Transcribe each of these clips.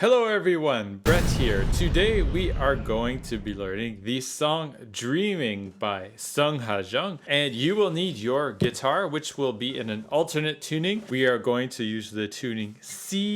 Hello everyone, Brett here. Today we are going to be learning the song Dreaming by Sungha Jung, and you will need your guitar, which will be in an alternate tuning. We are going to use the tuning CGDGAD,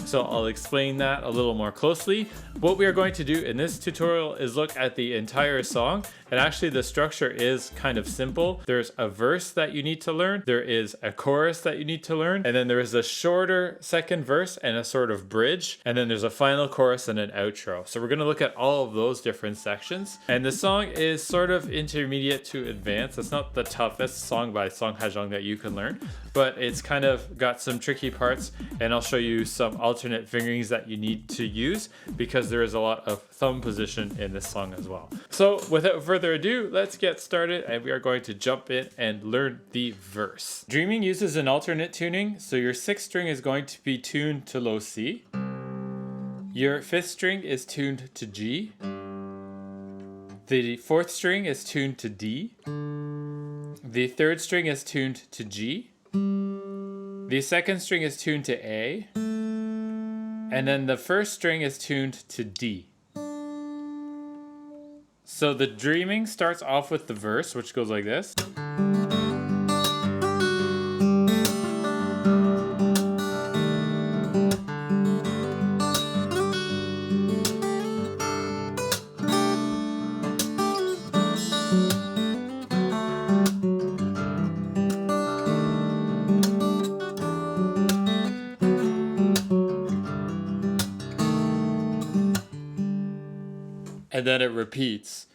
so I'll explain that a little more closely. What we are going to do in this tutorial is look at the entire song, and actually the structure is kind of simple. There's a verse that you need to learn, there is a chorus that you need to learn, and then there is a shorter second verse and a sort of bridge, and then there's a final chorus and an outro. So we're going to look at all of those different sections, and the song is sort of intermediate to advanced. It's not the toughest song by Sungha Jung that you can learn, but it's kind of got some tricky parts, and I'll show you some alternate fingerings that you need to use because there is a lot of thumb position in this song as well. So without further ado, let's get started, and we are going to jump in and learn the verse. Dreaming uses an alternate tuning, so your sixth string is going to be tuned to low C. Your fifth string is tuned to G. The fourth string is tuned to D. The third string is tuned to G. The second string is tuned to A. And then the first string is tuned to D. So the dreaming starts off with the verse, which goes like this. And then it repeats.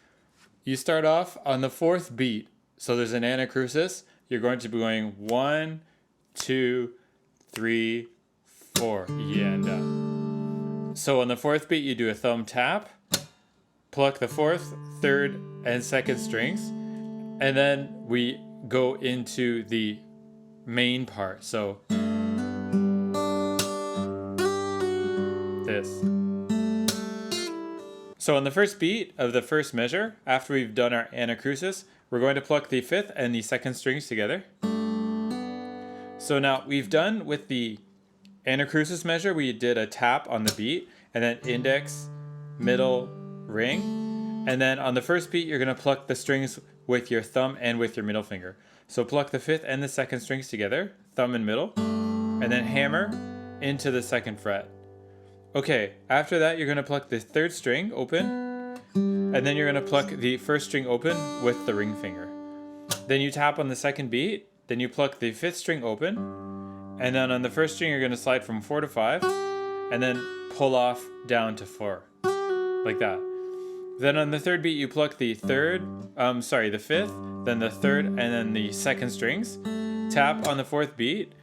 You start off on the fourth beat. So there's an anacrusis. You're going to be going 1, 2, 3, 4. Yeah, and done. So on the fourth beat, you do a thumb tap, pluck the fourth, third, and second strings, and then we go into the main part. So this. So on the first beat of the first measure, after we've done our anacrusis, we're going to pluck the fifth and the second strings together. So now we've done with the anacrusis measure, we did a tap on the beat, and then index, middle, ring. And then on the first beat, you're going to pluck the strings with your thumb and with your middle finger. So pluck the fifth and the second strings together, thumb and middle, and then hammer into the second fret. Okay, after that, you're going to pluck the third string open, and then you're going to pluck the first string open with the ring finger. Then you tap on the second beat, then you pluck the fifth string open, and then on the first string, you're going to slide from 4 to 5, and then pull off down to 4, like that. Then on the third beat, you pluck the fifth, then the third, and then the second strings. Tap on the fourth beat,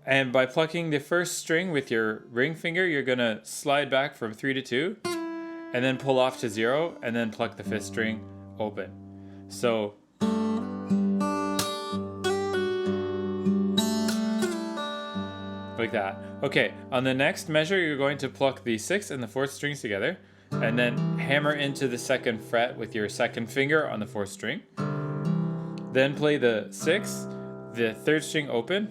and by plucking the first string with your ring finger, you're going to slide back from 3 to 2, and then pull off to 0, and then pluck the fifth string open. So like that. Okay, on the next measure, you're going to pluck the sixth and the fourth strings together, and then hammer into the second fret with your second finger on the fourth string. Then play the sixth, the third string open,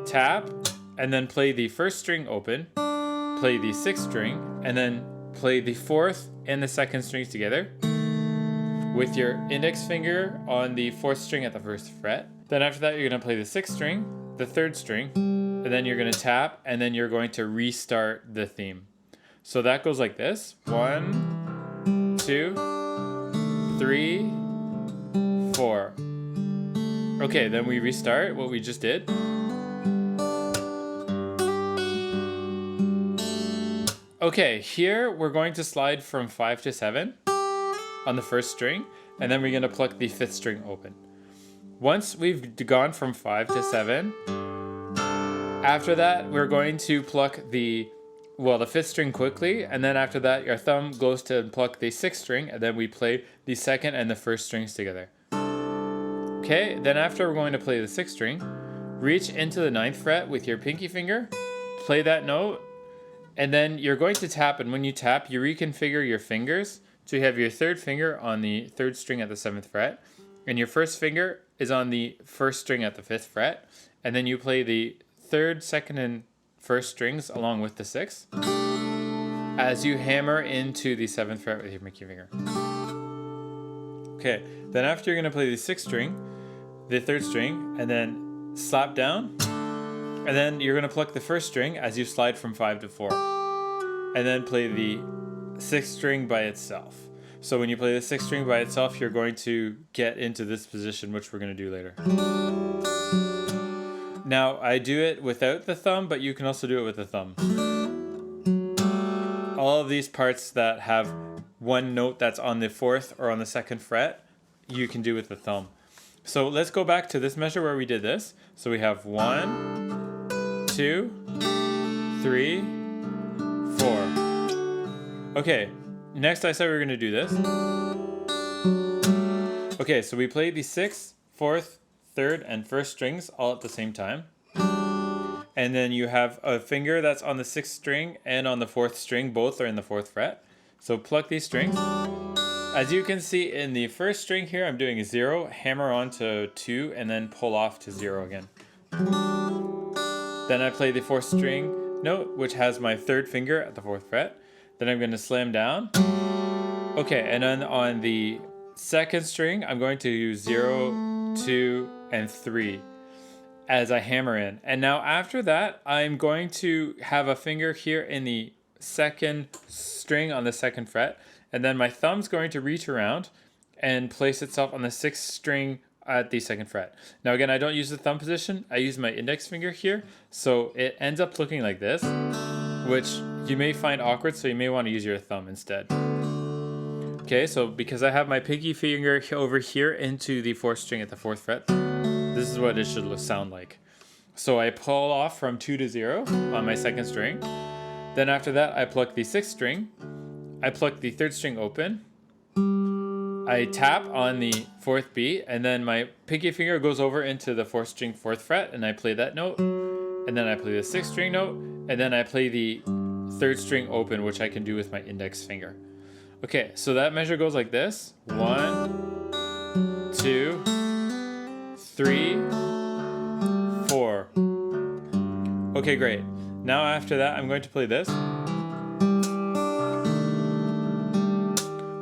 tap, and then play the first string open, play the sixth string, and then play the fourth and the second strings together with your index finger on the fourth string at the first fret. Then after that, you're going to play the sixth string, the third string, and then you're going to tap, and then you're going to restart the theme. So that goes like this. 1, 2, 3, 4. Okay, then we restart what we just did. Okay, here we're going to slide from 5 to 7 on the first string, and then we're going to pluck the fifth string open. Once we've gone from 5 to 7, after that we're going to pluck the fifth string quickly, and then after that your thumb goes to pluck the sixth string, and then we play the second and the first strings together. Okay, then after we're going to play the sixth string, reach into the ninth fret with your pinky finger, play that note, and then you're going to tap, and when you tap, you reconfigure your fingers. So you have your third finger on the third string at the 7th fret, and your first finger is on the first string at the 5th fret, and then you play the third, second, and first strings along with the 6 as you hammer into the 7th fret with your Mickey finger. Okay, then after you're going to play the 6th string, the 3rd string, and then slap down, and then you're going to pluck the 1st string as you slide from 5 to 4, and then play the 6th string by itself. So when you play the 6th string by itself, you're going to get into this position, which we're going to do later. Now, I do it without the thumb, but you can also do it with the thumb. All of these parts that have one note that's on the 4th or on the 2nd fret, you can do with the thumb. So let's go back to this measure where we did this. So we have 1, 2, 3, 4. Okay, next I said we were going to do this. Okay, so we played the 6th, 4th, 3rd, and 1st strings all at the same time. And then you have a finger that's on the 6th string and on the 4th string. Both are in the 4th fret. So pluck these strings. As you can see in the 1st string here, I'm doing a 0, hammer onto 2, and then pull off to 0 again. Then I play the 4th string note, which has my 3rd finger at the 4th fret. Then I'm going to slam down. Okay, and then on the 2nd string, I'm going to use 0, 2, and 3 as I hammer in. And now after that, I'm going to have a finger here in the 2nd string on the 2nd fret, and then my thumb's going to reach around and place itself on the 6th string at the 2nd fret. Now again, I don't use the thumb position, I use my index finger here, so it ends up looking like this, which you may find awkward, so you may want to use your thumb instead. Okay, so because I have my pinky finger over here into the 4th string at the 4th fret, this is what it should sound like. So I pull off from 2 to 0 on my 2nd string. Then after that, I pluck the 6th string. I pluck the 3rd string open. I tap on the 4th beat, and then my pinky finger goes over into the 4th string 4th fret, and I play that note. And then I play the 6th string note, and then I play the 3rd string open, which I can do with my index finger. Okay, so that measure goes like this. 1, 2, 3, 4. Okay, great. Now after that, I'm going to play this.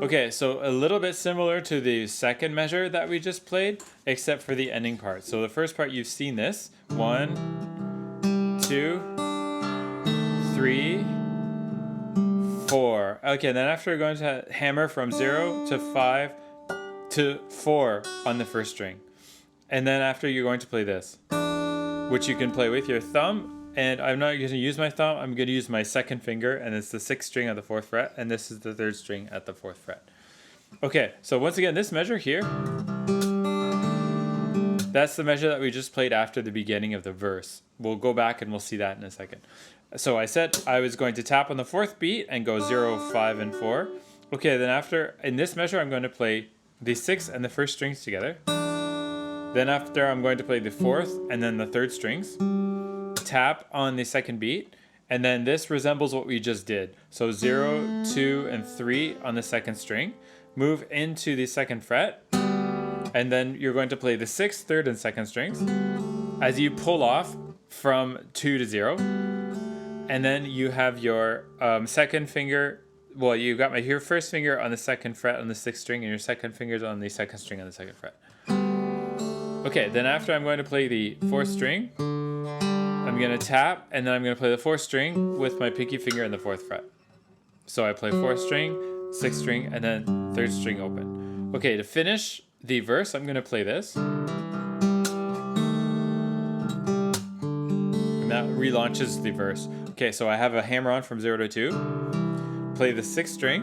Okay, so a little bit similar to the 2nd measure that we just played, except for the ending part. So the first part, you've seen this. 1, 2, 3, 4. Okay, then after we're going to hammer from 0 to 5 to 4 on the 1st string. And then after, you're going to play this, which you can play with your thumb. And I'm not going to use my thumb, I'm going to use my 2nd finger, and it's the 6th string at the 4th fret, and this is the 3rd string at the 4th fret. Okay, so once again, this measure here, that's the measure that we just played after the beginning of the verse. We'll go back and we'll see that in a second. So I said I was going to tap on the 4th beat and go 0, 5, and 4. Okay, then after, in this measure, I'm going to play the 6th and the 1st strings together. Then after, I'm going to play the 4th and then the 3rd strings. Tap on the 2nd beat, and then this resembles what we just did. So 0, 2, and 3 on the 2nd string. Move into the 2nd fret, and then you're going to play the 6th, 3rd, and 2nd strings as you pull off from 2 to 0. And then you have your 2nd finger, well, you got your 1st finger on the 2nd fret on the 6th string, and your 2nd finger's on the 2nd string on the 2nd fret. Okay, then after, I'm going to play the 4th string. I'm going to tap, and then I'm going to play the 4th string with my pinky finger in the 4th fret. So I play 4th string, 6th string, and then 3rd string open. Okay, to finish the verse, I'm going to play this. And that relaunches the verse. Okay, so I have a hammer on from 0 to 2. Play the 6th string,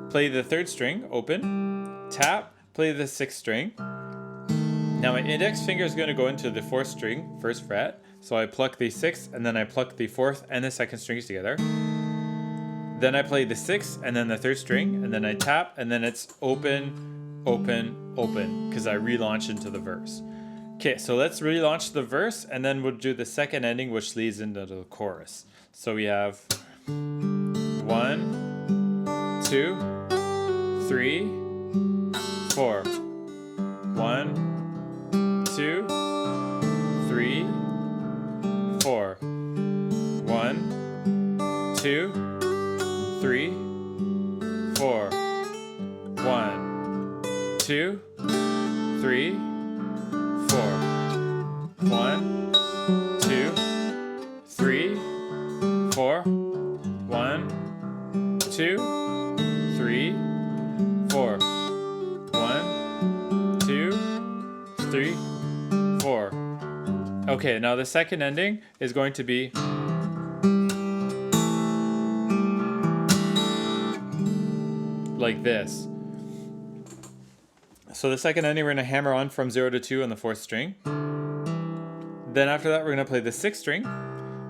play the 3rd string open, tap, play the 6th string. Now my index finger is going to go into the 4th string, 1st fret. So I pluck the 6th, and then I pluck the 4th and the 2nd strings together. Then I play the 6th and then the 3rd string, and then I tap, and then it's open, open, open, because I relaunch into the verse. Okay, so let's relaunch the verse, and then we'll do the 2nd ending, which leads into the chorus. So we have 1, 2, 3, 4. 1, 2, 3, 4. 1, 2, 3, 4. 1, 2, 3, 4. 1, 2, 3, 4. 1, 2, 3, 4. 1, 2, 3, 4. Okay, now the second ending is going to be like this. So the second ending, we're going to hammer on from 0 to 2 on the 4th string. Then after that, we're going to play the 6th string,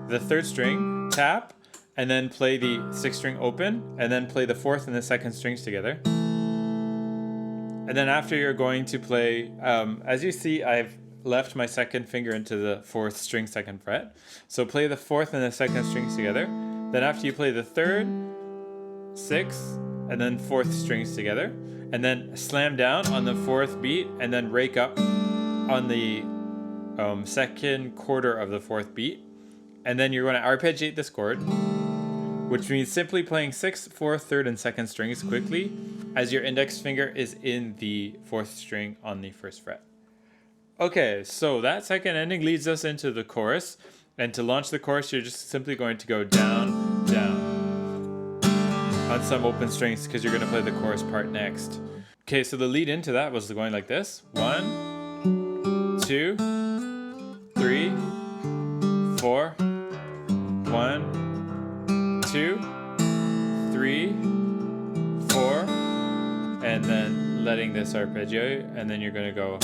the 3rd string, tap, and then play the 6th string open, and then play the 4th and the 2nd strings together. And then after, you're going to play, as you see, I've left my 2nd finger into the 4th string 2nd fret. So play the 4th and the 2nd strings together. Then after, you play the 3rd, 6th, and then 4th strings together. And then slam down on the 4th beat, and then rake up on the 2nd quarter of the 4th beat. And then you're going to arpeggiate this chord, which means simply playing 6th, 4th, 3rd, and 2nd strings quickly as your index finger is in the 4th string on the 1st fret. Okay, so that second ending leads us into the chorus. And to launch the chorus, you're just simply going to go down, down on some open strings because you're going to play the chorus part next. Okay, so the lead into that was going like this. 1, 2, 3, 4. 1, 2, 3, 4. And then letting this arpeggio, and then you're going to go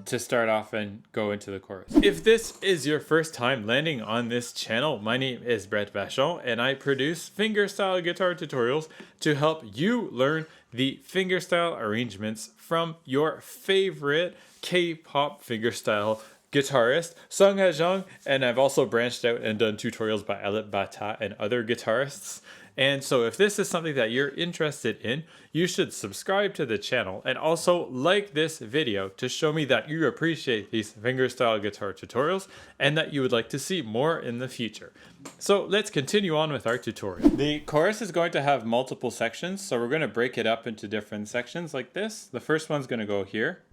to start off and go into the chorus. If this is your first time landing on this channel, my name is Brett Vachon, and I produce fingerstyle guitar tutorials to help you learn the fingerstyle arrangements from your favorite K-pop fingerstyle guitarist, Sungha Jung, and I've also branched out and done tutorials by Alip Bata and other guitarists. And so if this is something that you're interested in, you should subscribe to the channel and also like this video to show me that you appreciate these fingerstyle guitar tutorials and that you would like to see more in the future. So let's continue on with our tutorial. The chorus is going to have multiple sections, so we're going to break it up into different sections like this. The first one's going to go here.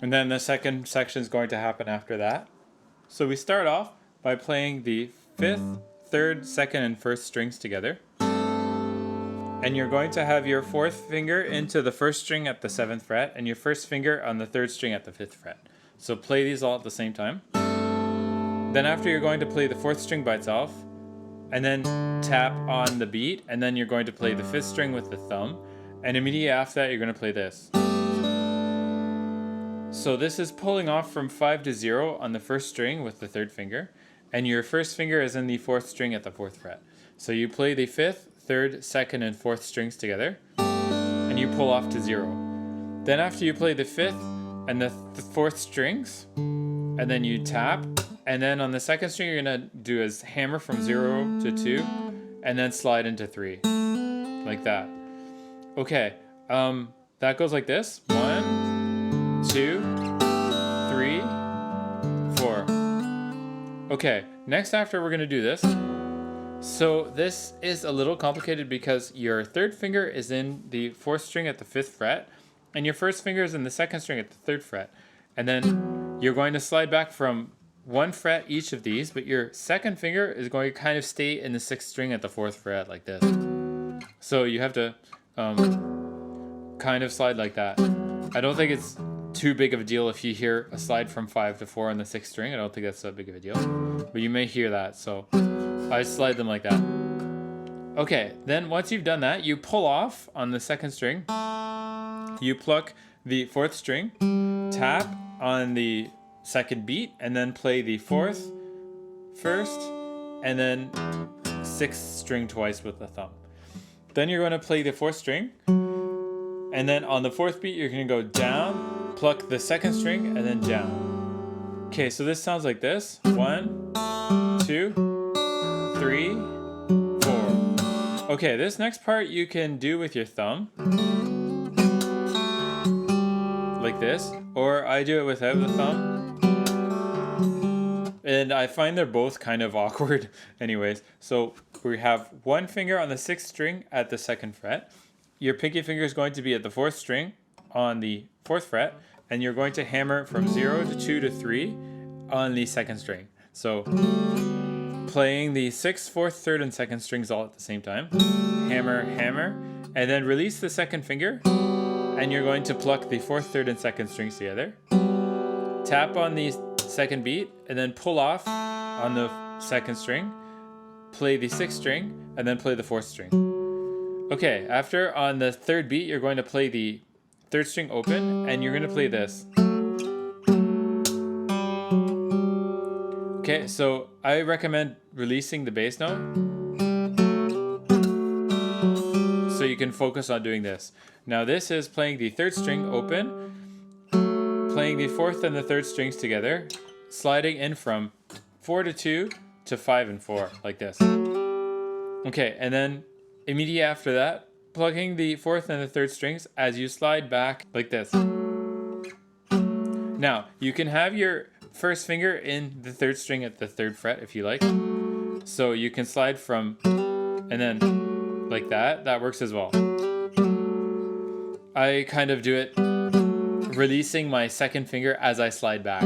And then the second section is going to happen after that. So we start off by playing the 5th, 3rd, 2nd, and 1st strings together. And you're going to have your 4th finger into the 1st string at the 7th fret and your 1st finger on the 3rd string at the 5th fret. So play these all at the same time. Then after, you're going to play the 4th string by itself and then tap on the beat, and then you're going to play the 5th string with the thumb, and immediately after that, you're going to play this. So this is pulling off from 5 to 0 on the 1st string with the 3rd finger, and your 1st finger is in the 4th string at the 4th fret. So you play the 5th, 3rd, 2nd, and 4th strings together, and you pull off to 0. Then after, you play the 5th and the 4th strings, and then you tap, and then on the 2nd string, you're going to do is hammer from 0 to 2, and then slide into 3, like that. Okay, that goes like this. 1, 2, 3, 4. Okay, next after, we're going to do this. So this is a little complicated because your 3rd finger is in the 4th string at the 5th fret, and your 1st finger is in the 2nd string at the 3rd fret. And then you're going to slide back from 1 fret each of these, but your 2nd finger is going to kind of stay in the 6th string at the 4th fret like this. So you have to kind of slide like that. I don't think it's too big of a deal if you hear a slide from 5 to 4 on the 6th string. I don't think that's that big of a deal, but you may hear that, so I slide them like that. Okay, then once you've done that, you pull off on the 2nd string, you pluck the 4th string, tap on the 2nd beat, and then play the 4th first, and then 6th string twice with the thumb. Then you're going to play the fourth string. And then on the fourth beat, you're going to go down, pluck the second string, and then down. Okay, so this sounds like this. 1, 2, 3, 4. Okay, this next part you can do with your thumb. Like this. Or I do it without the thumb. And I find they're both kind of awkward anyways. So we have one finger on the 6th string at the 2nd fret. Your pinky finger is going to be at the 4th string on the 4th fret. And you're going to hammer from 0 to 2 to 3 on the 2nd string. So playing the 6th, 4th, 3rd, and 2nd strings all at the same time. Hammer, hammer. And then release the 2nd finger. And you're going to pluck the 4th, 3rd, and 2nd strings together. Tap on the 2nd beat, and then pull off on the 2nd string. Play the 6th string, and then play the 4th string. Okay, after on the 3rd beat, you're going to play the 3rd string open, and you're going to play this. Okay, so I recommend releasing the bass note so you can focus on doing this. Now this is playing the 3rd string open, playing the 4th and the 3rd strings together, sliding in from 4 to 2 to 5 and 4, like this. Okay, and then immediately after that, plucking the 4th and the 3rd strings as you slide back like this. Now, you can have your first finger in the 3rd string at the 3rd fret if you like. So you can slide from, and then like that, that works as well. I kind of do it releasing my 2nd finger as I slide back,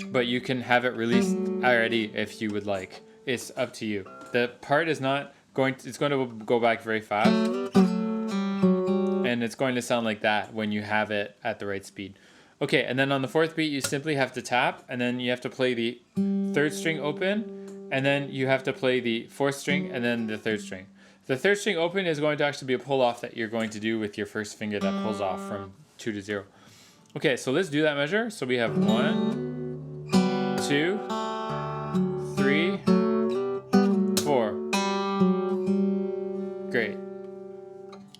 but you can have it released already if you would like. It's up to you. The part is not going to, it's going to go back very fast, and it's going to sound like that when you have it at the right speed. Okay, and then on the 4th beat, you simply have to tap, and then you have to play the 3rd string open, and then you have to play the 4th string, and then the 3rd string. The 3rd string open is going to actually be a pull off that you're going to do with your first finger that pulls off from 2 to 0. Okay, so let's do that measure. So we have 1, 2, 3, 4. Great.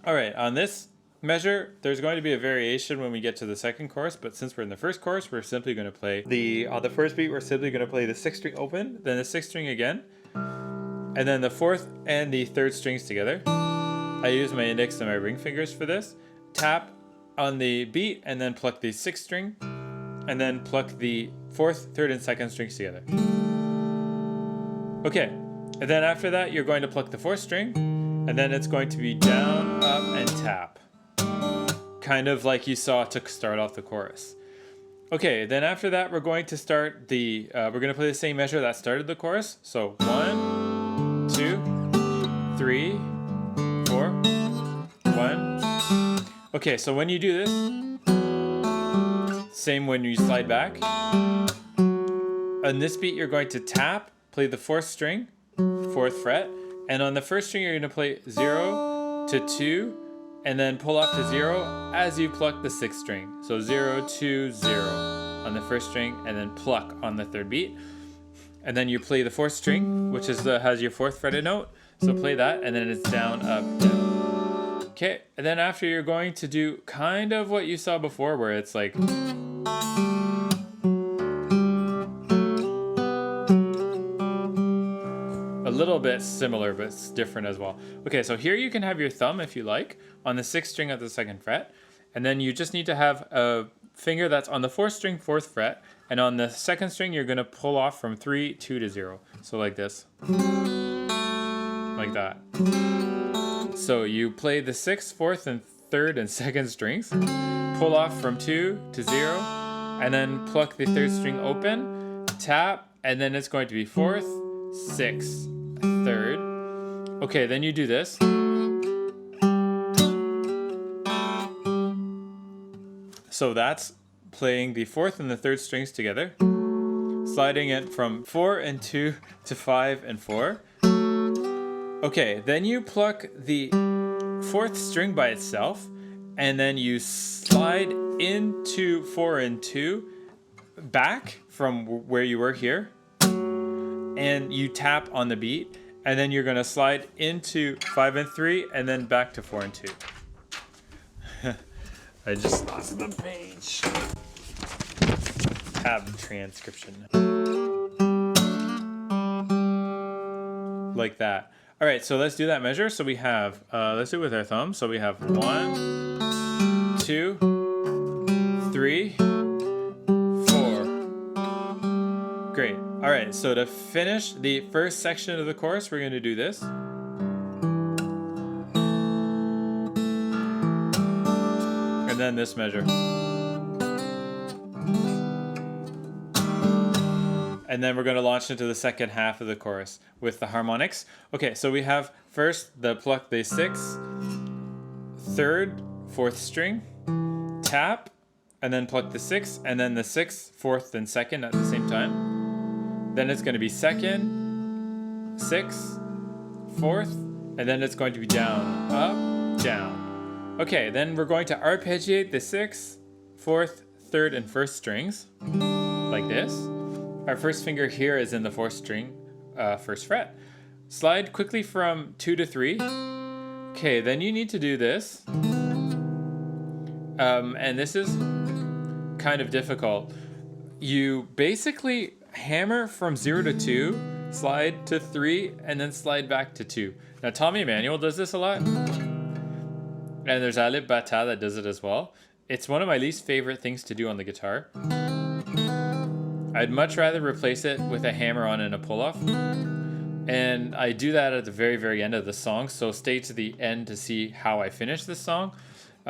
All right, on this measure, there's going to be a variation when we get to the 2nd chorus, but since we're in the 1st chorus, we're simply going to play on the 1st beat, we're simply going to play the 6th string open, then the 6th string again, and then the 4th and the 3rd strings together. I use my index and my ring fingers for this. Tap on the beat and then pluck the 6th string, and then pluck the 4th, 3rd, and 2nd strings together. Okay, and then after that, you're going to pluck the 4th string, and then it's going to be down, up, and tap. Kind of like you saw to start off the chorus. Okay, then after that, we're going to start the, we're going to play the same measure that started the chorus. So 1, 2, 3, 4, 1. Okay, so when you do this, same when you slide back. On this beat, you're going to tap, play the 4th string, 4th fret, and on the 1st string, you're going to play 0 to 2, and then pull off to 0 as you pluck the 6th string. So 0, 2, 0 on the 1st string, and then pluck on the 3rd beat. And then you play the 4th string, which is has your 4th fretted note. So play that, and then it's down, up, down. Okay, and then after you're going to do kind of what you saw before, where it's like a little bit similar, but it's different as well. Okay, so here you can have your thumb, if you like, on the 6th string at the 2nd fret, and then you just need to have a finger that's on the 4th string, 4th fret, and on the 2nd string, you're gonna pull off from 3, 2 to 0. So like this, like that. So you play the 6th, 4th, and 3rd, and 2nd strings, pull off from 2 to 0, and then pluck the 3rd string open, tap, and then it's going to be 4th, 6th, 3rd. Okay, then you do this. So that's playing the 4th and the 3rd strings together, sliding it from 4 and 2 to 5 and 4. Okay, then you pluck the 4th string by itself, and then you slide into 4 and 2 back from where you were here, and you tap on the beat, and then you're going to slide into 5 and 3, and then back to 4 and 2. I just lost the page. Tab transcription. Like that. All right, so let's do that measure. So we have, let's do it with our thumb. So we have 1, 2, 3, 4. Great. All right, so to finish the first section of the chorus, we're going to do this. And then this measure. And then we're going to launch into the second half of the chorus with the harmonics. Okay, so we have first pluck the 6th, 3rd, 4th string, tap, and then pluck the 6th, and then the 6th, 4th, and 2nd at the same time. Then it's going to be 2nd, 6th, 4th, and then it's going to be down, up, down. Okay, then we're going to arpeggiate the 6th, 4th, 3rd, and 1st strings, like this. Our first finger here is in the 4th string, 1st fret. Slide quickly from 2 to 3. Okay, then you need to do this. And this is kind of difficult. You basically hammer from 0 to 2, slide to 3, and then slide back to 2. Now, Tommy Emmanuel does this a lot. And there's Alip Bata that does it as well. It's one of my least favorite things to do on the guitar. I'd much rather replace it with a hammer-on and a pull-off. And I do that at the very, very end of the song, so stay to the end to see how I finish this song,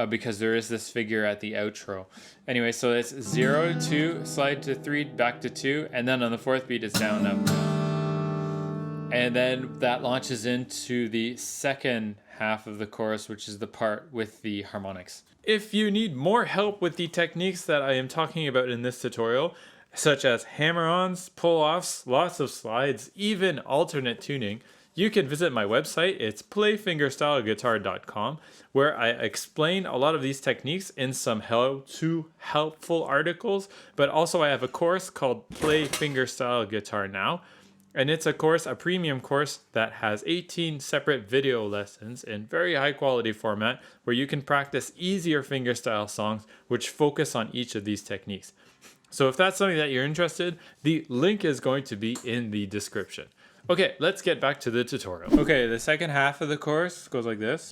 because there is this figure at the outro. Anyway, so it's 0, 2, slide to 3, back to 2, and then on the 4th beat it's down, up, down. And then that launches into the second half of the chorus, which is the part with the harmonics. If you need more help with the techniques that I am talking about in this tutorial, such as hammer-ons, pull-offs, lots of slides, even alternate tuning, you can visit my website. It's playfingerstyleguitar.com, where I explain a lot of these techniques in some how-to helpful articles, but also I have a course called Play Fingerstyle Guitar Now, and it's a course, a premium course that has 18 separate video lessons in very high quality format where you can practice easier fingerstyle songs which focus on each of these techniques. So if that's something that you're interested, the link is going to be in the description. Okay, let's get back to the tutorial. Okay, the second half of the chorus goes like this.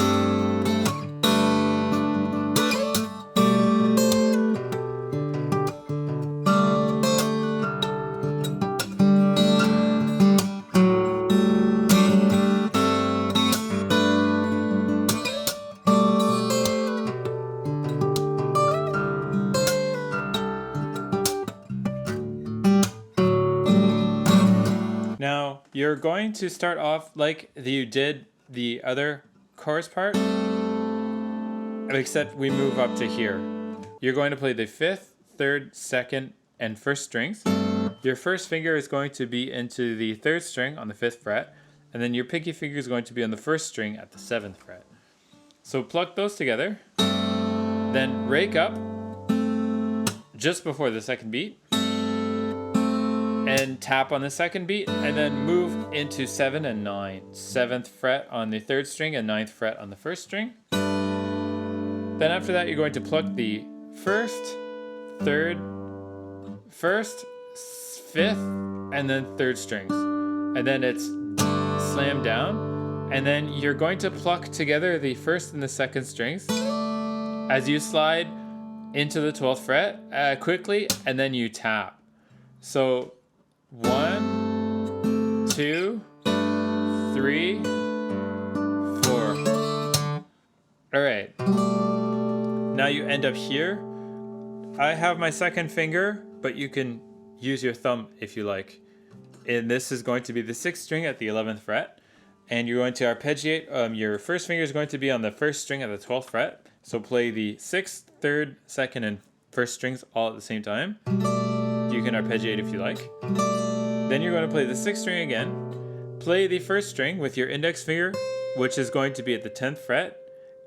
Now, you're going to start off like you did the other chorus part, except we move up to here. You're going to play the 5th, 3rd, 2nd, and 1st strings. Your first finger is going to be into the 3rd string on the 5th fret, and then your pinky finger is going to be on the 1st string at the 7th fret. So pluck those together, then rake up just before the 2nd beat, and tap on the 2nd beat, and then move into 7 and 9. 7th fret on the 3rd string and 9th fret on the 1st string. Then after that, you're going to pluck the 1st, 3rd, 1st, 5th, and then 3rd strings. And then it's slammed down. And then you're going to pluck together the 1st and the 2nd strings as you slide into the 12th fret quickly, and then you tap. So 1, 2, 3, 4. All right. Now you end up here. I have my 2nd finger, but you can use your thumb if you like. And this is going to be the 6th string at the 11th fret. And you're going to arpeggiate. Your first finger is going to be on the 1st string at the 12th fret. So play the 6th, 3rd, 2nd, and 1st strings all at the same time. You can arpeggiate if you like. Then you're going to play the 6th string again. Play the 1st string with your index finger, which is going to be at the 10th fret.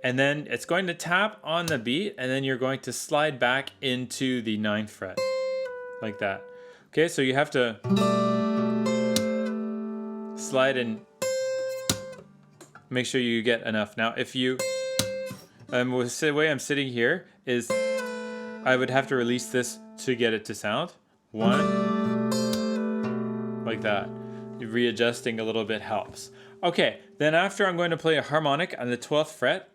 And then it's going to tap on the beat, and then you're going to slide back into the 9th fret. Like that. Okay, so you have to slide in make sure you get enough. Now, if you, the way I'm sitting here is I would have to release this to get it to sound. 1, like that. Readjusting a little bit helps. Okay, then after I'm going to play a harmonic on the 12th fret.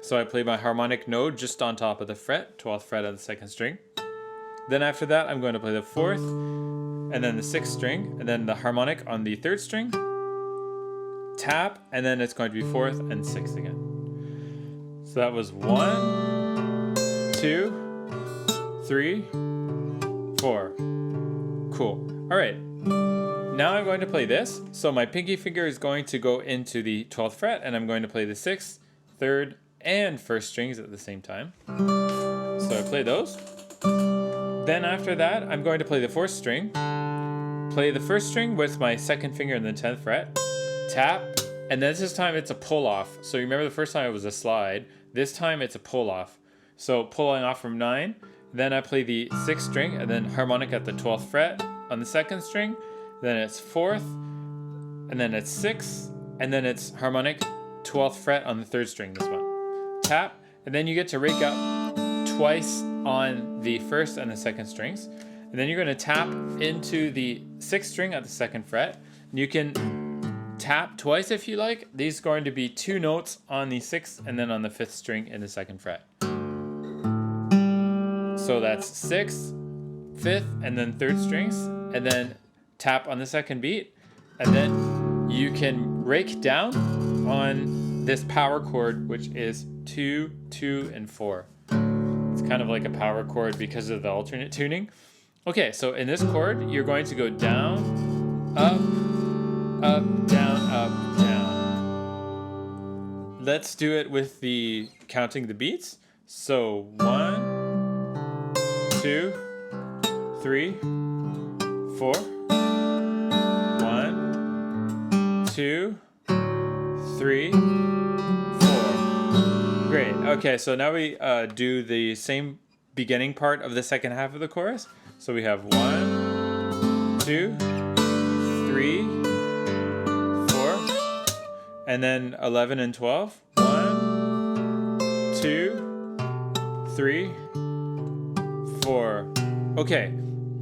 So I play my harmonic node just on top of the fret, 12th fret on the 2nd string. Then after that, I'm going to play the 4th, and then the 6th string, and then the harmonic on the 3rd string, tap, and then it's going to be 4th and 6th again. So that was 1, 2, 3, 4. Cool. All right. Now I'm going to play this. So my pinky finger is going to go into the 12th fret, and I'm going to play the 6th, 3rd, and 1st strings at the same time. So I play those. Then after that, I'm going to play the 4th string, play the 1st string with my 2nd finger in the 10th fret, tap, and then this time it's a pull off. So you remember the first time it was a slide, this time it's a pull off. So pulling off from 9, then I play the 6th string and then harmonic at the 12th fret on the 2nd string, then it's 4th, and then it's 6th, and then it's harmonic 12th fret on the 3rd string, this one. Tap, and then you get to rake up twice on the 1st and the 2nd strings. And then you're going to tap into the 6th string at the 2nd fret. You can tap twice if you like. These are going to be 2 notes on the 6th and then on the 5th string in the 2nd fret. So that's 6th, 5th, and then 3rd strings. And then tap on the 2nd beat. And then you can rake down on this power chord, which is 2, 2, and 4. It's kind of like a power chord because of the alternate tuning. Okay, so in this chord, you're going to go down, up, up, down, up, down. Let's do it with the counting the beats. So 1, 2, 3, 4. 1, 2, 3, 4. Great. Okay, so now we do the same beginning part of the second half of the chorus. So we have 1, 2, 3, 4, and then 11 and 12. 1, 2, 3, 4. Okay,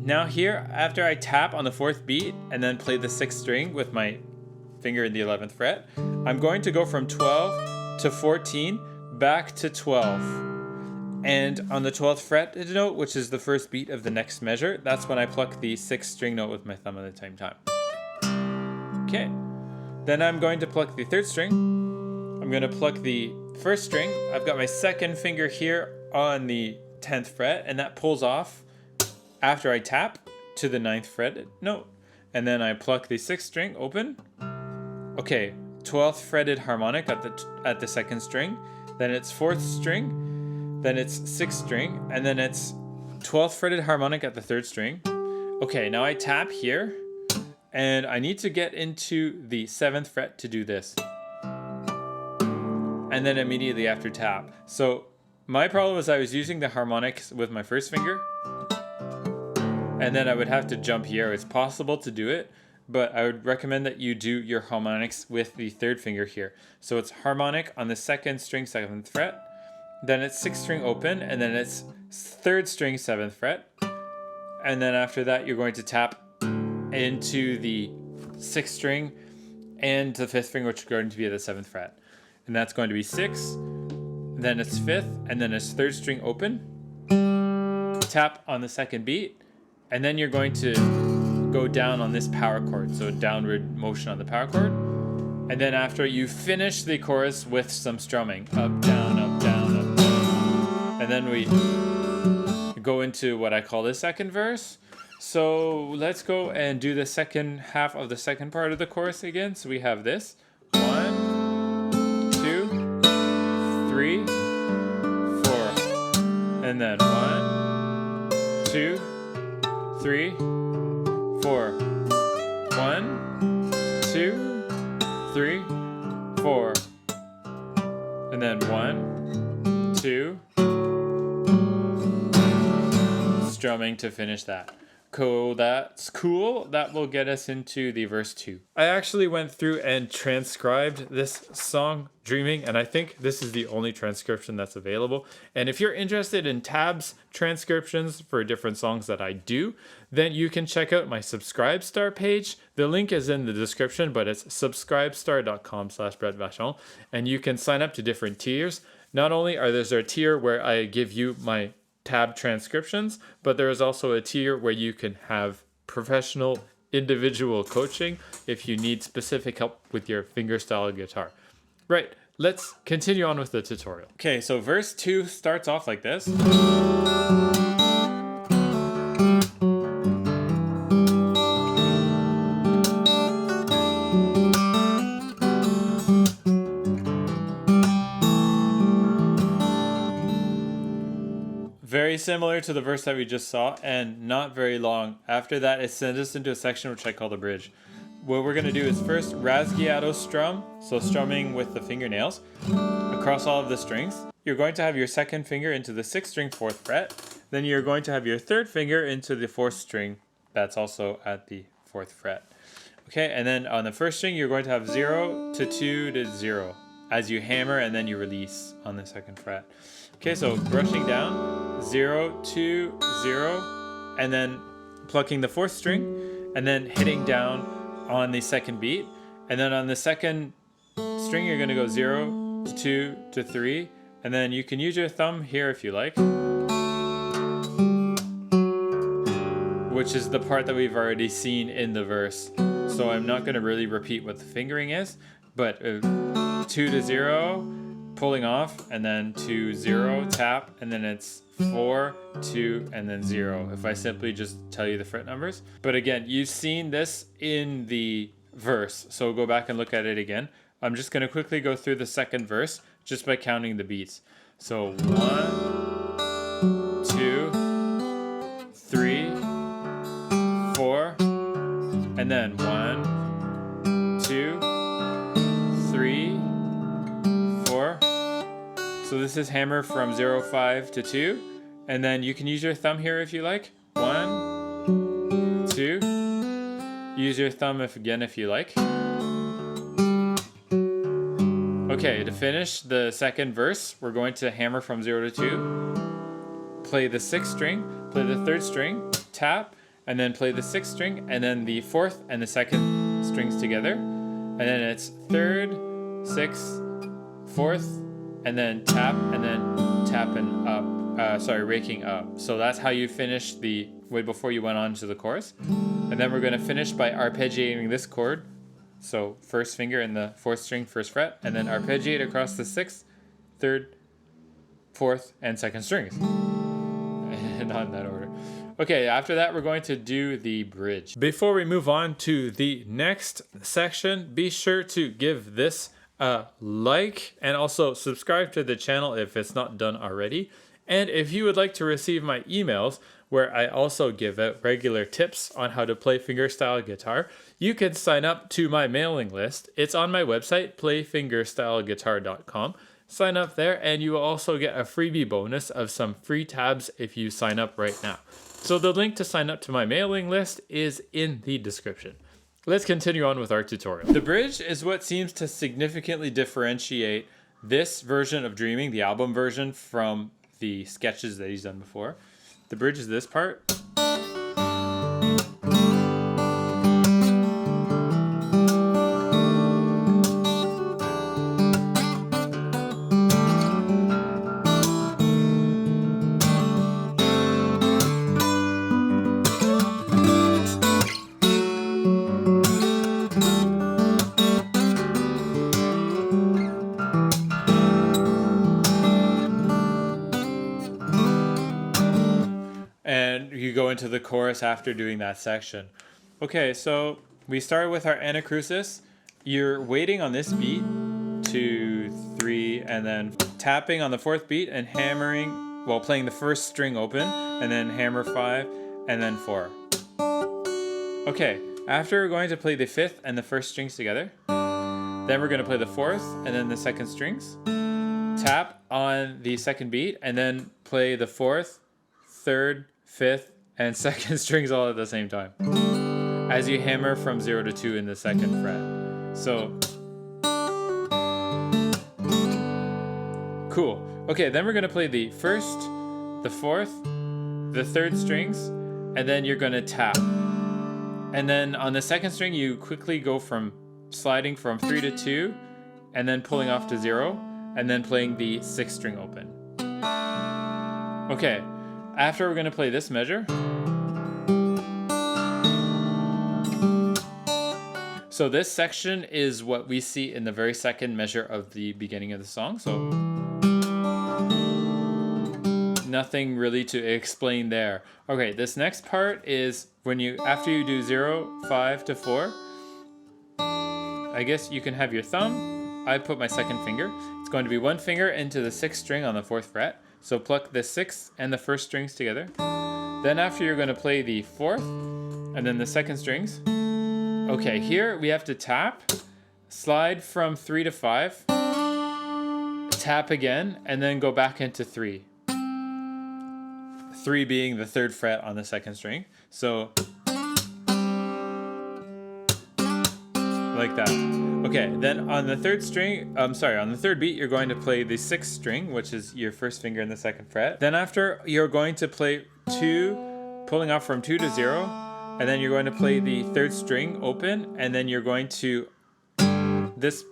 now here, after I tap on the 4th beat and then play the 6th string with my finger in the 11th fret, I'm going to go from 12 to 14 back to 12. And on the 12th fret note, which is the first beat of the next measure, that's when I pluck the 6th string note with my thumb at the same time. Okay. Then I'm going to pluck the 3rd string. I'm going to pluck the 1st string. I've got my 2nd finger here on the 10th fret, and that pulls off after I tap to the 9th fret note. And then I pluck the 6th string open. Okay, 12th fretted harmonic at the 2nd string. Then it's 4th string. Then it's 6th string, and then it's 12th fretted harmonic at the 3rd string. Okay, now I tap here, and I need to get into the 7th fret to do this. And then immediately after tap. So my problem was I was using the harmonics with my 1st finger, and then I would have to jump here. It's possible to do it, but I would recommend that you do your harmonics with the 3rd finger here. So it's harmonic on the 2nd string, 7th fret. Then it's 6th string open, and then it's 3rd string, 7th fret. And then after that, you're going to tap into the 6th string and the 5th string, which is going to be at the 7th fret. And that's going to be 6th, then it's 5th, and then it's 3rd string open. Tap on the 2nd beat, and then you're going to go down on this power chord, so downward motion on the power chord. And then after you finish the chorus with some strumming, up, down, up, down, up, down. And then we go into what I call the 2nd verse. So let's go and do the second half of the second part of the chorus again. So we have this. 1, 2, 3, 4. And then 1, 2, 3, 4. 1, 2, 3, 4. And then 1, 2. Strumming to finish that. Cool, that's cool. That will get us into the verse 2. I actually went through and transcribed this song, Dreaming, and I think this is the only transcription that's available. And if you're interested in tabs transcriptions for different songs that I do, then you can check out my Subscribestar page. The link is in the description, but it's subscribestar.com/bretvachon, and you can sign up to different tiers. Not only are there a tier where I give you my tab transcriptions, but there is also a tier where you can have professional individual coaching if you need specific help with your fingerstyle guitar. Right, let's continue on with the tutorial. Okay, so verse 2 starts off like this. Very similar to the verse that we just saw, and not very long. After that, it sends us into a section which I call the bridge. What we're going to do is first rasguiado strum, so strumming with the fingernails across all of the strings. You're going to have your second finger into the 6th string 4th fret. Then you're going to have your third finger into the 4th string that's also at the 4th fret. Okay, and then on the first string, you're going to have 0 to 2 to 0 as you hammer and then you release on the 2nd fret. Okay, so brushing down, 0, 2, 0, and then plucking the 4th string, and then hitting down on the 2nd beat. And then on the 2nd string, you're going to go 0 to 2 to 3, and then you can use your thumb here if you like, which is the part that we've already seen in the verse. So I'm not going to really repeat what the fingering is, but 2 to 0, pulling off, and then 2, 0, tap, and then it's 4, 2, and then 0, if I simply just tell you the fret numbers. But again, you've seen this in the verse, so go back and look at it again. I'm just going to quickly go through the 2nd verse just by counting the beats. So 1, 2, 3, 4, and then 1, 2, 3, 4. So this is hammer from 0, 5 to 2. And then you can use your thumb here if you like. 1, 2. Use your thumb if you like. Okay, to finish the 2nd verse, we're going to hammer from 0 to 2. Play the 6th string, play the 3rd string, tap, and then play the 6th string, and then the 4th and the 2nd strings together. And then it's 3rd, 6th, 4th, and then tap, and then tapping up, raking up. So that's how you finish the way before you went on to the chorus. And then we're going to finish by arpeggiating this chord. So 1st finger in the 4th string, 1st fret, and then arpeggiate across the 6th, 3rd, 4th, and 2nd strings. Not in that order. Okay, after that, we're going to do the bridge. Before we move on to the next section, be sure to give this a like and also subscribe to the channel if it's not done already. And if you would like to receive my emails, where I also give out regular tips on how to play fingerstyle guitar, you can sign up to my mailing list. It's on my website, playfingerstyleguitar.com. Sign up there, and you will also get a freebie bonus of some free tabs if you sign up right now. So the link to sign up to my mailing list is in the description. Let's continue on with our tutorial. The bridge is what seems to significantly differentiate this version of Dreaming, the album version, from the sketches that he's done before. The bridge is this part. And you go into the chorus after doing that section. Okay, so we start with our anacrusis. You're waiting on this beat, 2, 3, and then tapping on the 4th beat and hammering while playing the 1st string open, and then hammer 5, and then 4. Okay, after we're going to play the 5th and the 1st strings together. Then we're going to play the 4th and then the 2nd strings. Tap on the 2nd beat, and then play the 4th, 3rd, 5th, and second strings all at the same time as you hammer from 0 to 2 in the second fret. So cool. Okay, then we're gonna play the first, the fourth, the third strings, and then you're gonna tap. And then on the second string, you quickly go from sliding from 3 to 2, and then pulling off to 0, and then playing the sixth string open. Okay, after we're gonna play this measure. So this section is what we see in the very second measure of the beginning of the song. So nothing really to explain there. Okay, this next part is when you, after you do 0, 5 to 4, I guess you can have your thumb. I put my second finger. It's going to be one finger into the sixth string on the fourth fret. So pluck the sixth and the first strings together. Then after you're going to play the fourth and then the second strings. Okay, here we have to tap, slide from 3 to 5, tap again, and then go back into 3. 3 being the third fret on the second string. So, like that. Okay, then on the third string, on the third beat, you're going to play the sixth string, which is your first finger in the second fret. Then after, you're going to play 2, pulling off from 2 to 0, and then you're going to play the third string open, and then you're going to, this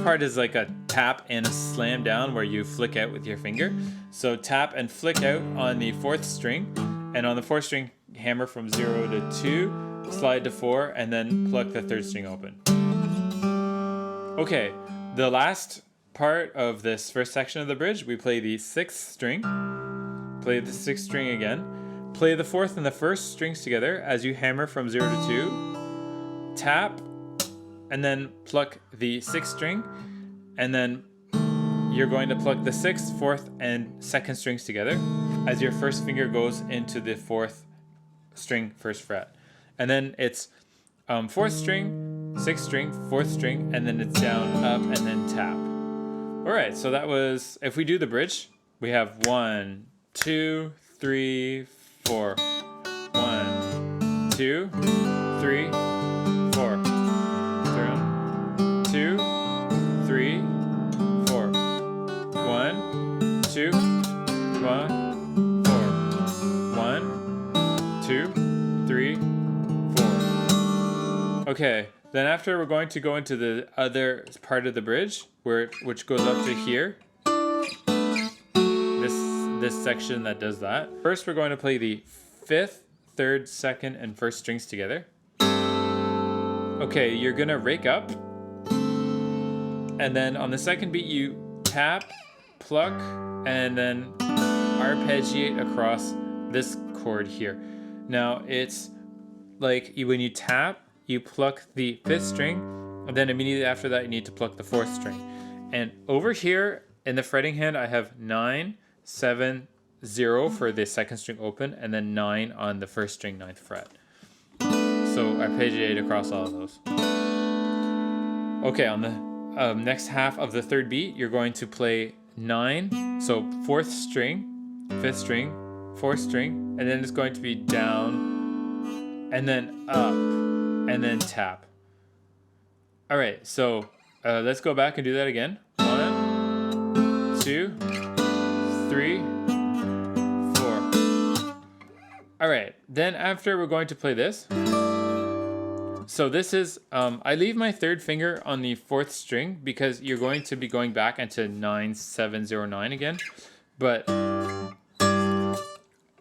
part is like a tap and a slam down where you flick out with your finger. So tap and flick out on the fourth string, and on the fourth string, hammer from 0 to 2, slide to 4, and then pluck the third string open. Okay, the last part of this first section of the bridge, we play the sixth string, play the sixth string again, play the fourth and the first strings together as you hammer from 0 to 2, tap, and then pluck the sixth string, and then you're going to pluck the sixth, fourth, and second strings together as your first finger goes into the fourth string, first fret. And then it's fourth string, sixth string, fourth string, and then it's down, up, and then tap. All right, so that was, if we do the bridge, we have 1, 2, 3, 4. 1, 2, 3, 4. 2, 3, 4. 1, 2, 1, 4. 1, 2, 3, 4. Okay, then after we're going to go into the other part of the bridge, which goes up to here. This section that does that. First, we're going to play the fifth, third, second, and first strings together. Okay, you're gonna rake up, and then on the second beat, you tap, pluck, and then arpeggiate across this chord here. Now, it's like when you tap, you pluck the fifth string, and then immediately after that, you need to pluck the fourth string. And over here in the fretting hand, I have 9, 7, 0 for the second string open, and then 9 on the first string, 9th fret. So arpeggiate across all of those. Okay, on the next half of the third beat, you're going to play 9, so fourth string, fifth string, fourth string, and then it's going to be down, and then up, and then tap. All right, so let's go back and do that again. 1, 2, 3, 4. All right, then after we're going to play this. So this is, I leave my third finger on the fourth string because you're going to be going back into 9, 7, 0, 9 again. But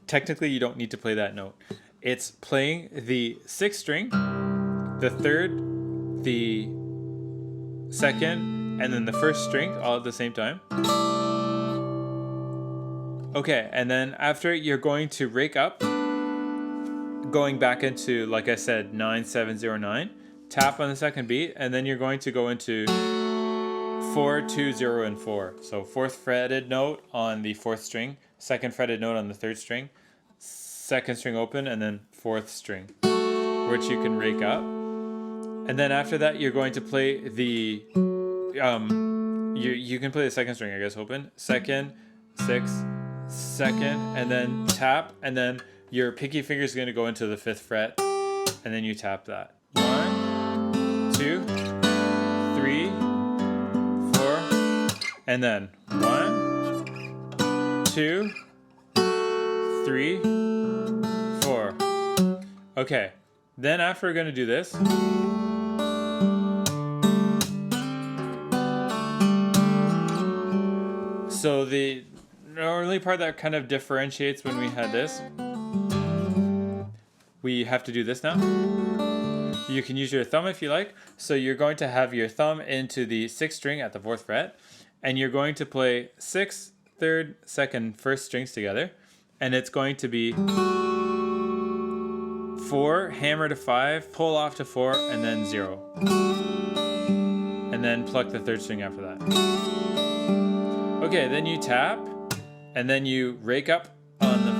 technically you don't need to play that note. It's playing the sixth string, the third, the second, and then the first string all at the same time. Okay, and then after you're going to rake up, going back into, like I said, 9, 7, 0, 9, tap on the second beat, and then you're going to go into 4, 2, 0, and 4. So fourth fretted note on the fourth string, second fretted note on the third string, second string open, and then fourth string, which you can rake up. And then after that, you're going to play the, you can play the second string, I guess, open, second, sixth, second, and then tap, and then your pinky finger is going to go into the 5th fret, and then you tap that. 1, 2, 3, 4, and then 1, 2, 3, 4. Okay, then after we're going to do this, so the only part that kind of differentiates when we had this, we have to do this now. You can use your thumb if you like. So you're going to have your thumb into the 6th string at the 4th fret, and you're going to play 6th, 3rd, 2nd, 1st strings together, and it's going to be 4, hammer to 5, pull off to 4, and then 0. And then pluck the 3rd string after that. Okay, then you tap, and then you rake up on the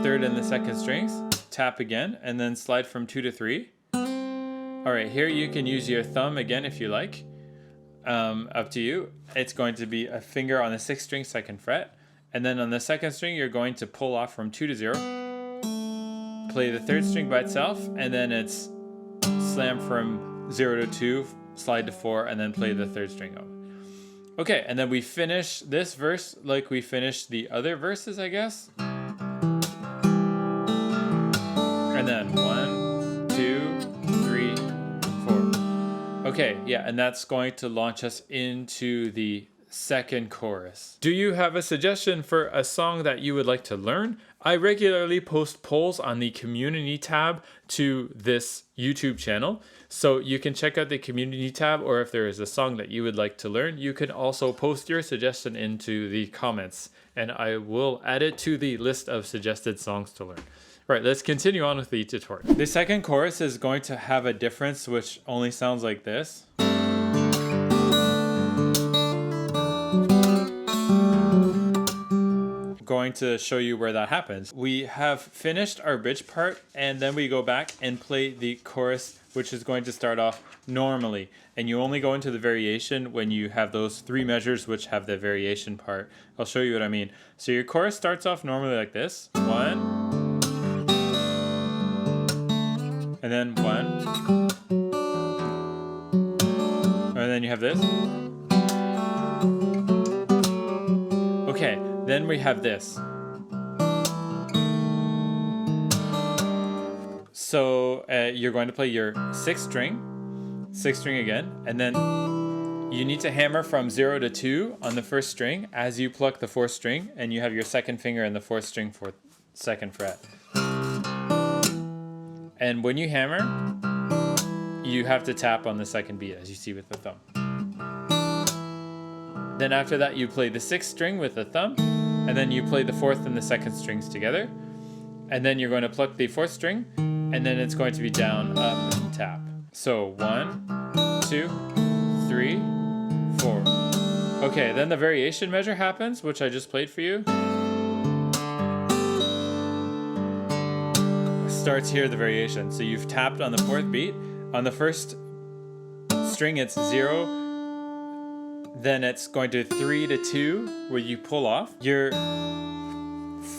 3rd and the 2nd strings, tap again, and then slide from 2 to 3. Alright, here you can use your thumb again if you like. Up to you. It's going to be a finger on the 6th string, 2nd fret, and then on the 2nd string you're going to pull off from 2 to 0, play the 3rd string by itself, and then it's slam from 0 to 2, slide to 4, and then play the 3rd string out. Okay, and then we finish this verse like we finished the other verses, I guess. And then 1, 2, 3, 4. Okay, yeah, and that's going to launch us into the 2nd chorus. Do you have a suggestion for a song that you would like to learn? I regularly post polls on the community tab to this YouTube channel, so you can check out the community tab, or if there is a song that you would like to learn, you can also post your suggestion into the comments, and I will add it to the list of suggested songs to learn. Right, let's continue on with the tutorial. The 2nd chorus is going to have a difference which only sounds like this. Going to show you where that happens. We have finished our bridge part, and then we go back and play the chorus, which is going to start off normally, and you only go into the variation when you have those 3 measures which have the variation part. I'll show you what I mean. So your chorus starts off normally like this. 1, and then 1, and then you have this. Okay, then we have this. So you're going to play your 6th string again, and then you need to hammer from 0 to 2 on the 1st string as you pluck the 4th string, and you have your 2nd finger in the 4th string for 2nd fret. And when you hammer, you have to tap on the 2nd beat, as you see with the thumb. Then after that, you play the 6th string with the thumb, and then you play the 4th and the 2nd strings together. And then you're going to pluck the 4th string, and then it's going to be down, up, and tap. So 1, 2, 3, 4. Okay, then the variation measure happens, which I just played for you. Starts here, the variation. So you've tapped on the 4th beat. On the 1st string, it's 0. Then it's going to 3 to 2, where you pull off. Your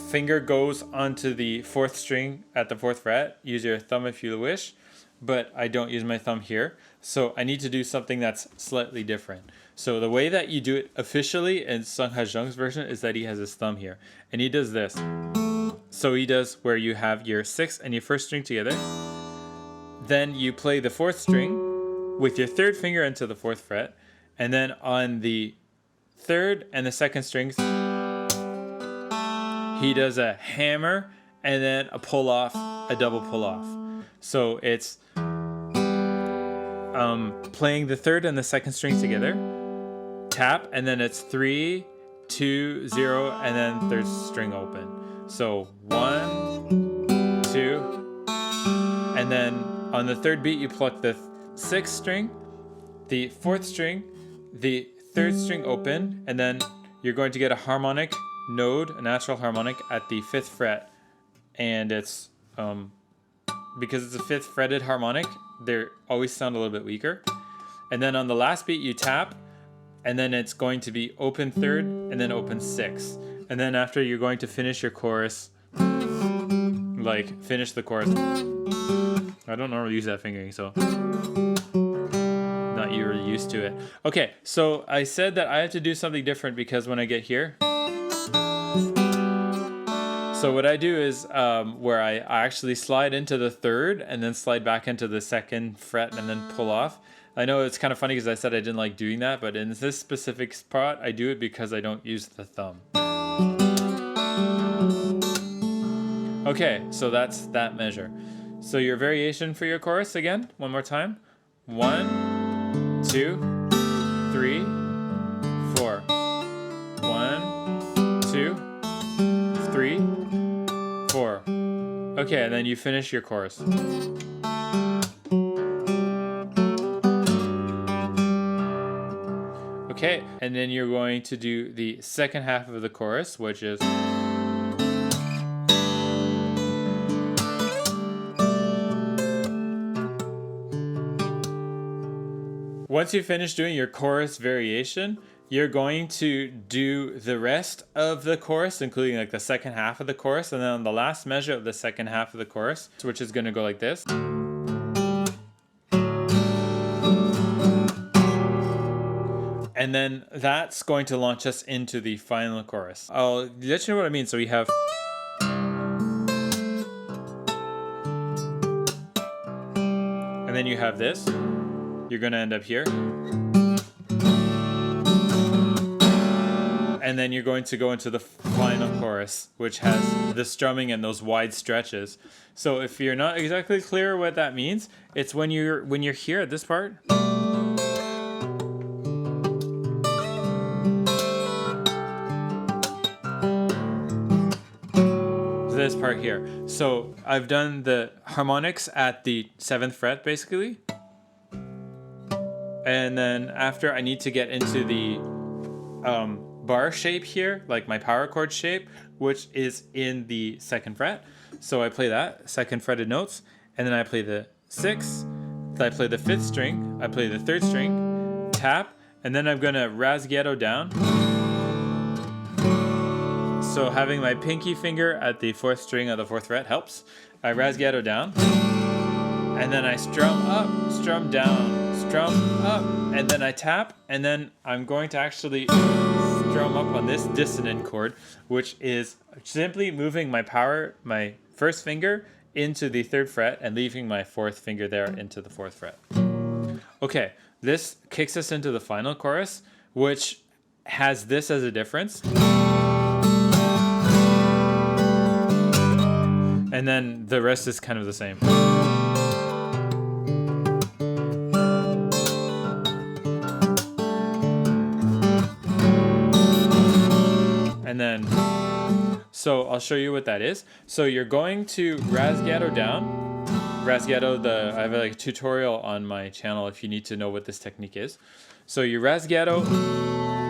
finger goes onto the 4th string at the 4th fret. Use your thumb if you wish, but I don't use my thumb here. So I need to do something that's slightly different. So the way that you do it officially in Sungha Jung's version is that he has his thumb here, and he does this. So he does where you have your 6th and your 1st string together. Then you play the 4th string with your 3rd finger into the 4th fret. And then on the 3rd and the 2nd strings, he does a hammer and then a pull off, a double pull off. So it's playing the 3rd and the 2nd strings together, tap, and then it's 3, 2, 0, and then 3rd string open. So 1, 2, and then on the 3rd beat you pluck the 6th string, the 4th string, the 3rd string open, and then you're going to get a harmonic node, a natural harmonic at the 5th fret. And it's because it's a 5th fretted harmonic, they always sound a little bit weaker. And then on the last beat you tap, and then it's going to be open 3rd and then open 6th. And then after, you're going to finish your chorus like finish the chorus. I don't normally use that fingering, so not you really used to it. Okay, so I said that I have to do something different because when I get here, so what I do is where I actually slide into the third and then slide back into the second fret and then pull off. I know it's kind of funny because I said I didn't like doing that, but in this specific spot, I do it because I don't use the thumb. Okay, so that's that measure. So your variation for your chorus again, one more time. 1, 2, 3, 4. 1, 2, 3, 4. Okay, and then you finish your chorus. Okay, and then you're going to do the second half of the chorus, which is... Once you finish doing your chorus variation, you're going to do the rest of the chorus, including like the second half of the chorus, and then on the last measure of the second half of the chorus, which is going to go like this. And then that's going to launch us into the final chorus. I'll let you know what I mean. So we have... And then you have this. You're going to end up here. And then you're going to go into the final chorus, which has the strumming and those wide stretches. So if you're not exactly clear what that means, it's when you're here at this part. This part here. So I've done the harmonics at the 7th fret basically. And then after I need to get into the bar shape here, like my power chord shape, which is in the 2nd fret. So I play that, 2nd fretted notes, and then I play the 6th, I play the 5th string, I play the 3rd string, tap, and then I'm gonna rasguiero down. So having my pinky finger at the 4th string of the 4th fret helps. I rasguiero down, and then I strum up, strum down, strum up, and then I tap, and then I'm going to actually strum up on this dissonant chord, which is simply moving my 1st finger into the 3rd fret and leaving my 4th finger there into the 4th fret. Okay, this kicks us into the final chorus, which has this as a difference. And then the rest is kind of the same. And then, so I'll show you what that is. So you're going to rasguiero down. Rasguiero, I have a tutorial on my channel if you need to know what this technique is. So you rasguiero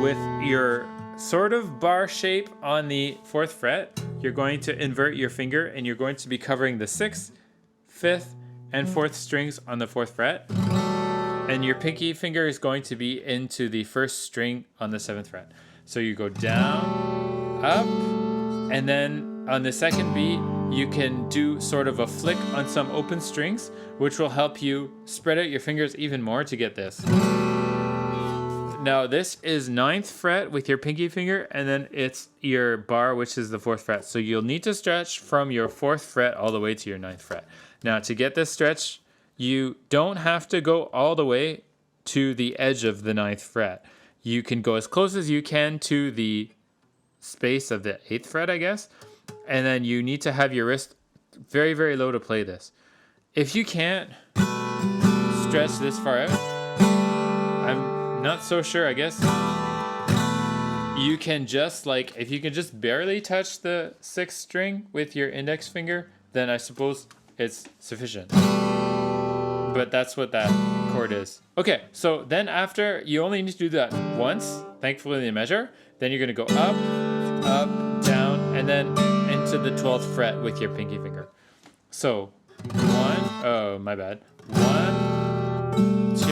with your sort of bar shape on the 4th fret. You're going to invert your finger and you're going to be covering the 6th, 5th, and 4th strings on the 4th fret. And your pinky finger is going to be into the 1st string on the 7th fret. So you go down, up, and then on the 2nd beat, you can do sort of a flick on some open strings, which will help you spread out your fingers even more to get this. Now this is 9th fret with your pinky finger, and then it's your bar, which is the 4th fret. So you'll need to stretch from your 4th fret all the way to your 9th fret. Now to get this stretch, you don't have to go all the way to the edge of the 9th fret. You can go as close as you can to the space of the 8th fret, I guess. And then you need to have your wrist very, very low to play this. If you can't stretch this far out, I'm not so sure, I guess. You can just if you can just barely touch the 6th string with your index finger, then I suppose it's sufficient. But that's what that chord is. Okay, so then after, you only need to do that once, thankfully in the measure. Then you're gonna go up, up, down, and then into the 12th fret with your pinky finger. So, 1, 2,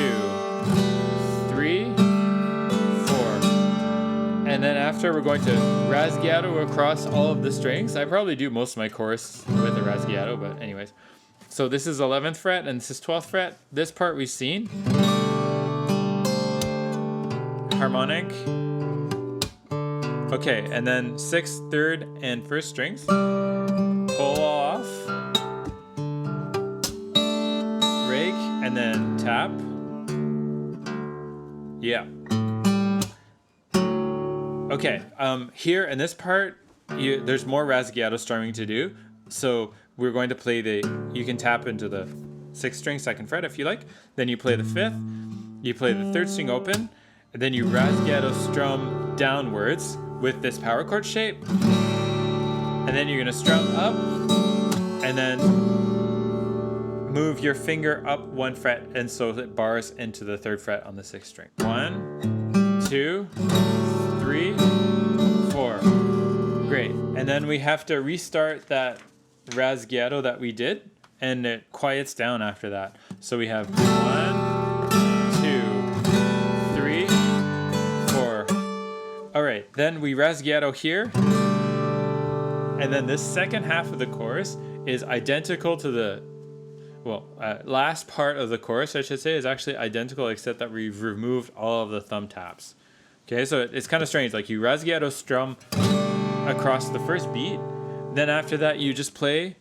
3, 4, and And then after, we're going to rasguiato across all of the strings. I probably do most of my chorus with the rasguiato, but anyways. So this is 11th fret and this is 12th fret. This part we've seen. Harmonic. Okay, and then 6th, 3rd, and 1st strings. Pull off. Rake, and then tap. Yeah. Okay, here in this part, there's more rasguiato strumming to do. So we're going to play you can tap into the 6th string, 2nd fret if you like. Then you play the 5th, you play the 3rd string open, and then you rasguiato strum downwards with this power chord shape. And then you're gonna strum up, and then move your finger up 1 fret, and so it bars into the 3rd fret on the 6th string. 1, 2, 3, 4. Great. And then we have to restart that rasguiato that we did, and it quiets down after that. So we have 1, 2, 3, 4. All right. Then we rasguiato here, and then this second half of the chorus is identical to the last part of the chorus, I should say, is actually identical, except that we've removed all of the thumb taps. Okay, so it's kind of strange. Like you rasguiato strum across the first beat, then after that you just play.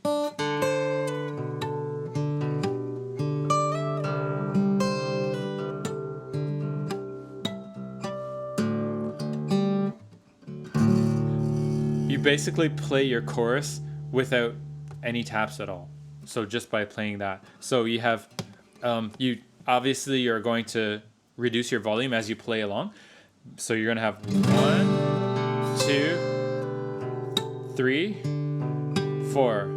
You basically play your chorus without any taps at all. So just by playing that. So you have, you obviously you're going to reduce your volume as you play along. So you're gonna have 1, 2, 3, 4.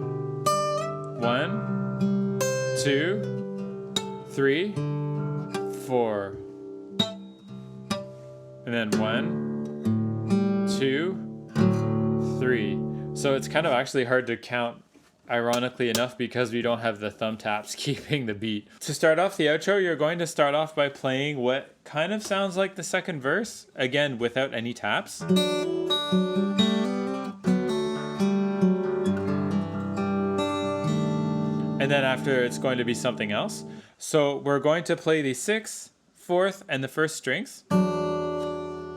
1, 2, 3, 4. And then 1, 2, 3. So it's kind of actually hard to count, ironically enough, because we don't have the thumb taps keeping the beat. To start off the outro, you're going to start off by playing what kind of sounds like the second verse, again without any taps. And then after, it's going to be something else. So we're going to play the 6th, 4th, and the 1st strings.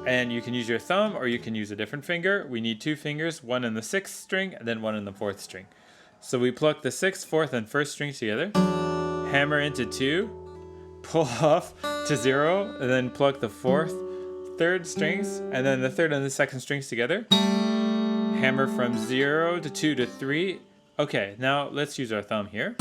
And you can use your thumb or you can use a different finger. We need 2 fingers, one in the 6th string and then one in the 4th string. So we pluck the 6th, 4th, and 1st strings together, hammer into 2, pull off to 0, and then pluck the 4th, 3rd strings, and then the 3rd and the 2nd strings together. Hammer from 0 to 2 to 3. Okay, now let's use our thumb here.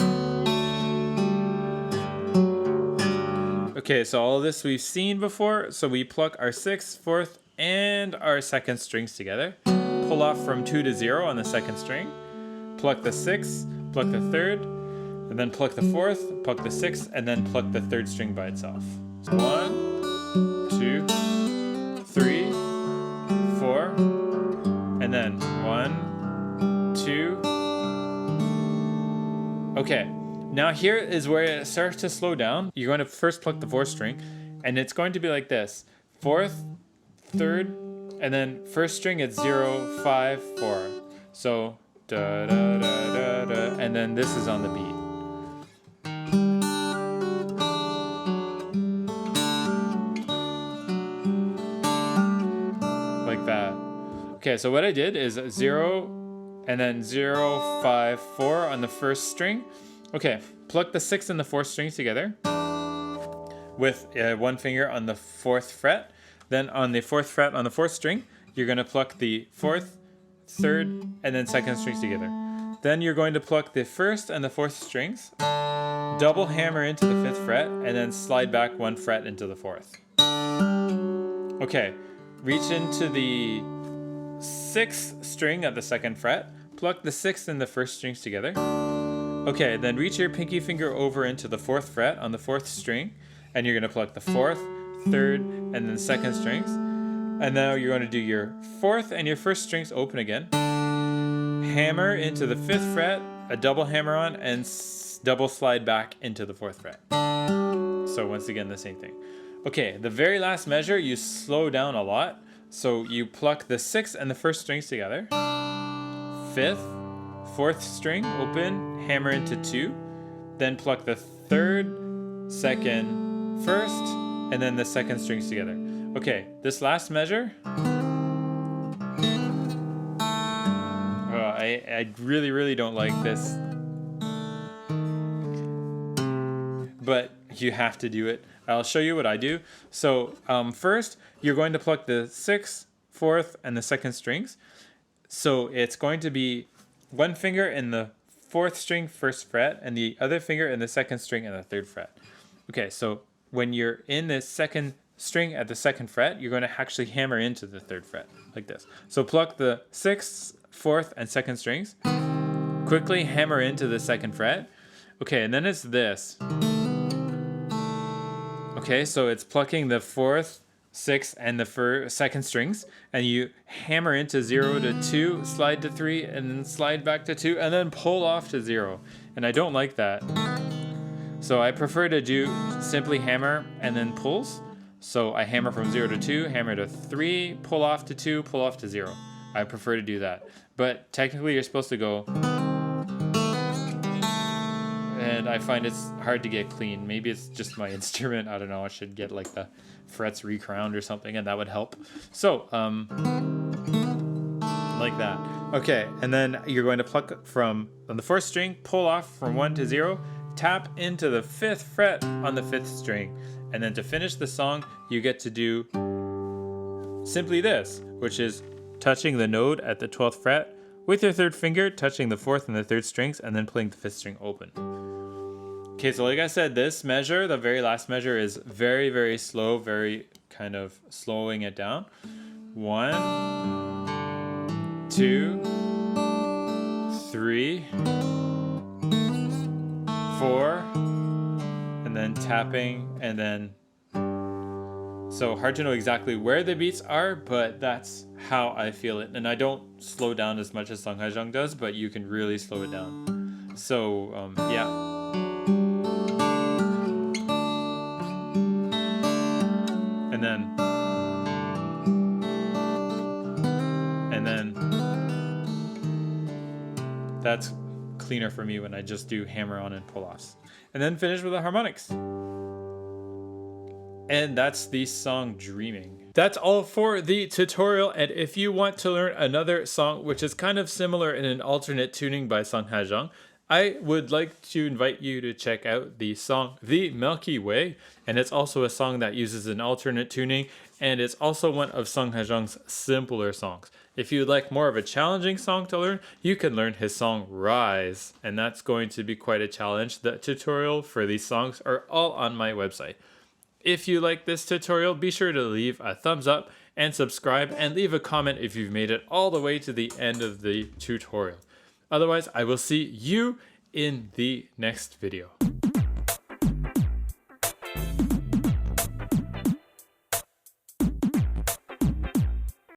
Okay, so all of this we've seen before. So we pluck our 6th, 4th, and our 2nd strings together. Pull off from 2 to 0 on the 2nd string. Pluck the 6th, pluck the 3rd, and then pluck the 4th, pluck the 6th, and then pluck the 3rd string by itself. So 1, 2, 3, 4, and then 1, 2. Okay, now here is where it starts to slow down. You're going to first pluck the 4th string, and it's going to be like this: 4th, 3rd, and then 1st string it's 0, 5, 4. So da da da da da, and then this is on the beat. Like that. Okay, so what I did is 0 and then 0, 5, 4 on the 1st string. Okay, pluck the 6th and the 4th strings together with 1 finger on the 4th fret. Then on the 4th fret on the 4th string, you're going to pluck the 4th, 3rd, and then 2nd strings together. Then you're going to pluck the 1st and the 4th strings, double hammer into the 5th fret, and then slide back 1 fret into the 4th. Okay, reach into the 6th string at the 2nd fret, pluck the 6th and the 1st strings together. Okay, then reach your pinky finger over into the 4th fret on the 4th string, and you're going to pluck the 4th, 3rd, and then 2nd strings. And now you're going to do your 4th and your 1st strings open again. Hammer into the 5th fret, a double hammer on, and double slide back into the 4th fret. So once again, the same thing. Okay, the very last measure, you slow down a lot. So you pluck the 6th and the 1st strings together. 5th, 4th string, open, hammer into 2. Then pluck the 3rd, 2nd, 1st, and then the 2nd strings together. Okay, this last measure. I really don't like this. But you have to do it. I'll show you what I do. So first, you're going to pluck the 6th, 4th, and the 2nd strings. So it's going to be one finger in the 4th string, 1st fret, and the other finger in the 2nd string and the 3rd fret. Okay, so when you're in the 2nd string at the 2nd fret, you're going to actually hammer into the 3rd fret, like this. So pluck the 6th, 4th, and 2nd strings. Quickly hammer into the 2nd fret. Okay, and then it's this. Okay, so it's plucking the 4th, 6th, and the 2nd strings, and you hammer into 0 to 2, slide to 3, and then slide back to 2, and then pull off to 0. And I don't like that. So I prefer to do simply hammer and then pulls. So I hammer from 0 to 2, hammer to 3, pull off to 2, pull off to 0. I prefer to do that. But technically you're supposed to go, and I find it's hard to get clean. Maybe it's just my instrument. I don't know. I should get like the frets recrowned or something, and that would help. So, like that. Okay, and then you're going to pluck from on the 4th string, pull off from 1 to 0, tap into the 5th fret on the 5th string. And then to finish the song, you get to do simply this, which is touching the node at the 12th fret with your 3rd finger, touching the 4th and the 3rd strings, and then playing the 5th string open. Okay, so like I said, this measure, the very last measure, is very slow, very kind of slowing it down. 1, 2, 3, 4, and then tapping, and then so hard to know exactly where the beats are, but that's how I feel it. And I don't slow down as much as Sungha Jung does, but you can really slow it down. So yeah. And then that's cleaner for me when I just do hammer on and pull offs. And then finish with the harmonics. And that's the song Dreaming. That's all for the tutorial, and if you want to learn another song which is kind of similar in an alternate tuning by Sungha Jung, I would like to invite you to check out the song The Milky Way, and it's also a song that uses an alternate tuning, and it's also one of Sungha Jung's simpler songs. If you'd like more of a challenging song to learn, you can learn his song Rise, and that's going to be quite a challenge. The tutorial for these songs are all on my website. If you like this tutorial, be sure to leave a thumbs up and subscribe, and leave a comment if you've made it all the way to the end of the tutorial. Otherwise, I will see you in the next video.